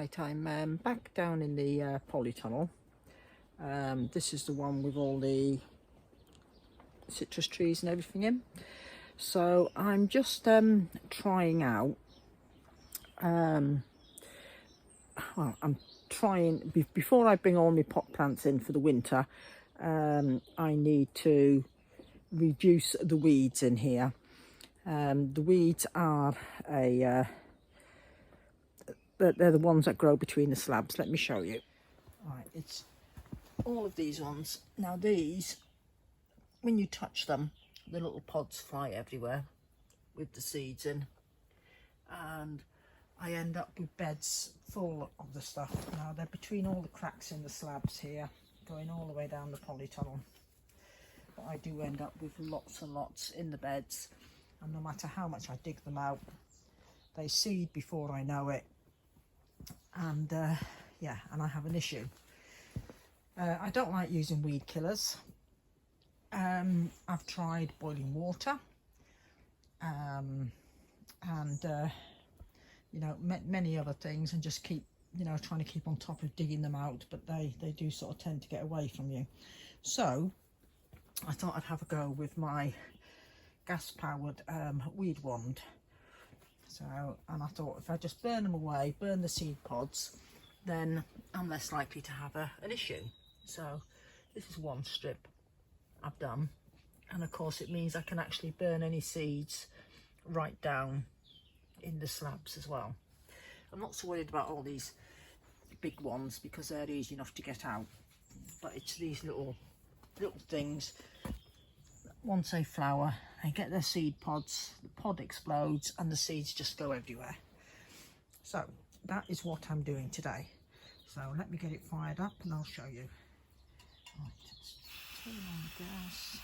Right, I'm back down in the polytunnel. This is the one with all the citrus trees and everything in. So I'm just trying out, well, I'm trying, before I bring all my pot plants in for the winter, I need to reduce the weeds in here. The weeds are they're the ones that grow between the slabs. Let me show you. Right, it's all of these ones. Now these, when you touch them, the little pods fly everywhere with the seeds in, and I end up with beds full of the stuff. Now they're between all the cracks in the slabs here, going all the way down the polytunnel. But I do end up with lots and lots in the beds, and no matter how much I dig them out, they seed before I know it, and yeah, and I have an issue. I don't like using weed killers. I've tried boiling water, and you know, many other things, and just keep, you know, trying to keep on top of digging them out, but they do sort of tend to get away from you. So I thought I'd have a go with my gas powered weed wand. So, and I thought if I just burn them away, burn the seed pods, then I'm less likely to have an issue. So this is one strip I've done, and of course it means I can actually burn any seeds right down in the slabs as well. I'm not so worried about all these big ones because they're easy enough to get out, but it's these little things. Once they flower, they get their seed pods, the pod explodes and the seeds just go everywhere. So that is what I'm doing today. So let me get it fired up and I'll show you. Right, let's turn on the gas.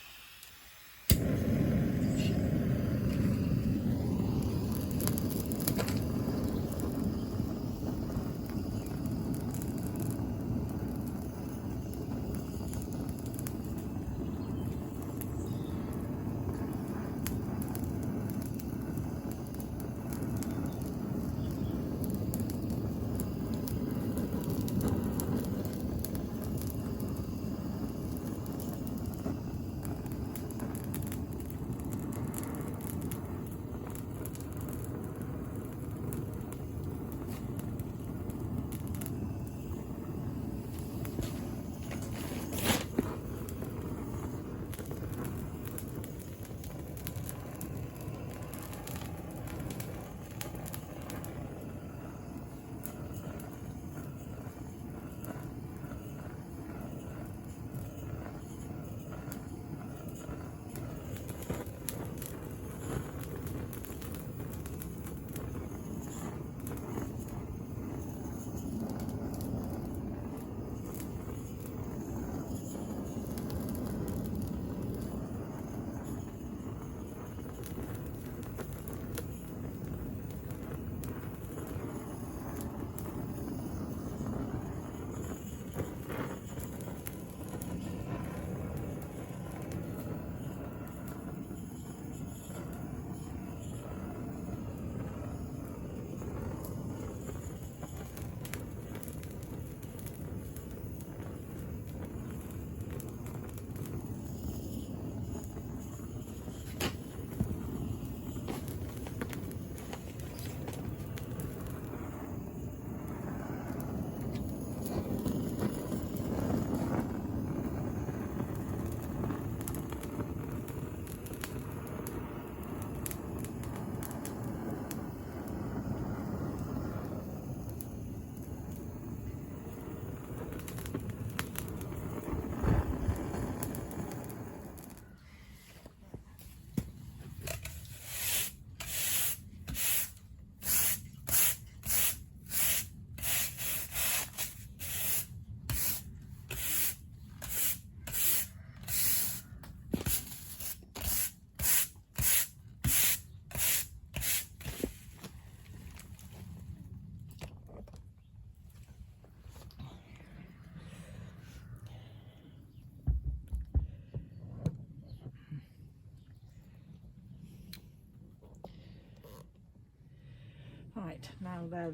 Right, now they're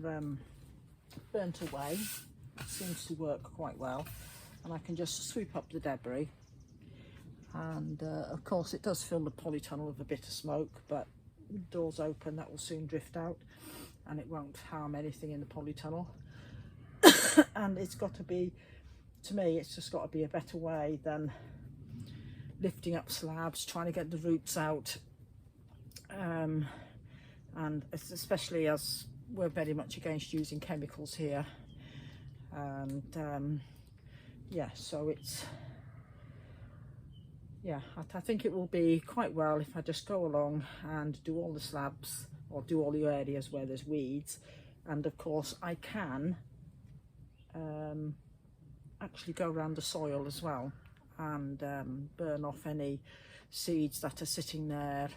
burnt away. It seems to work quite well, and I can just sweep up the debris. And of course it does fill the polytunnel with a bit of smoke, but with doors open that will soon drift out and it won't harm anything in the polytunnel. And it's got to be, to me, it's just got to be a better way than lifting up slabs, trying to get the roots out, and especially as we're very much against using chemicals here. And yeah, so it's, yeah, I think it will be quite well if I just go along and do all the slabs or do all the areas where there's weeds. And of course I can actually go around the soil as well and burn off any seeds that are sitting there,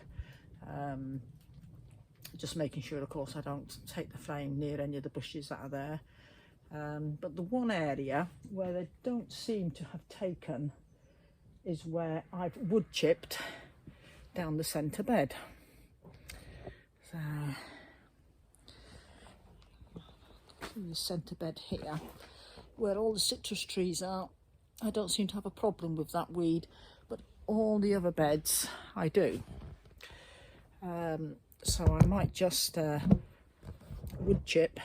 just making sure of course I don't take the flame near any of the bushes that are there. But the one area where they don't seem to have taken is where I've wood chipped down the centre bed. So the centre bed here, where all the citrus trees are, I don't seem to have a problem with that weed, but all the other beds I do. So I might just wood chip.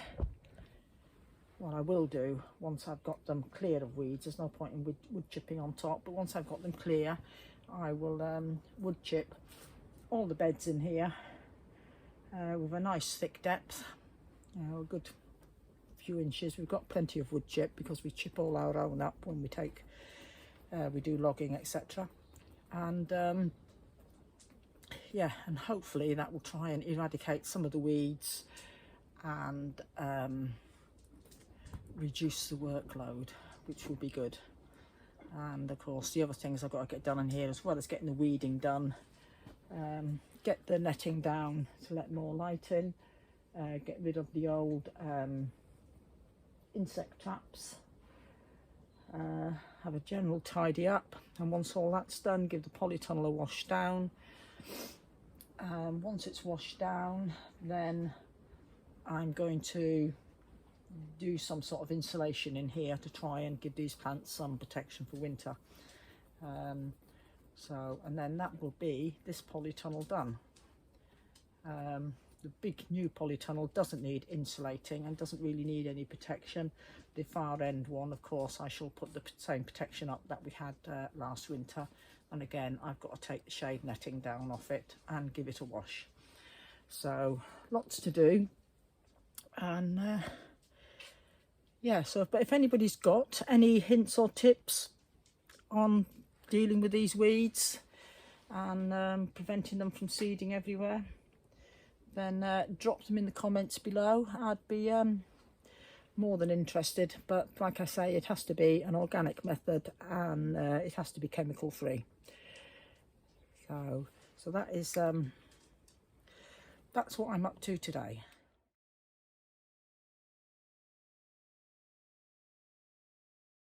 What I will do once I've got them clear of weeds, there's no point in wood chipping on top, but once I've got them clear, I will wood chip all the beds in here with a nice thick depth, a good few inches. We've got plenty of wood chip because we chip all our own up when we take, we do logging, etc. And yeah, and hopefully that will try and eradicate some of the weeds and reduce the workload, which will be good. And of course the other things I've got to get done in here, as well as getting the weeding done, get the netting down to let more light in, get rid of the old insect traps, have a general tidy up, and once all that's done, give the polytunnel a wash down. Once it's washed down, then I'm going to do some sort of insulation in here to try and give these plants some protection for winter. So, and then that will be this polytunnel done. The big new polytunnel doesn't need insulating and doesn't really need any protection. The far end one, of course, I shall put the same protection up that we had last winter. And again, I've got to take the shade netting down off it and give it a wash. So lots to do. And yeah, so but if anybody's got any hints or tips on dealing with these weeds and preventing them from seeding everywhere, then drop them in the comments below. I'd be more than interested, but like I say, it has to be an organic method and it has to be chemical free. So that is that's what I'm up to today.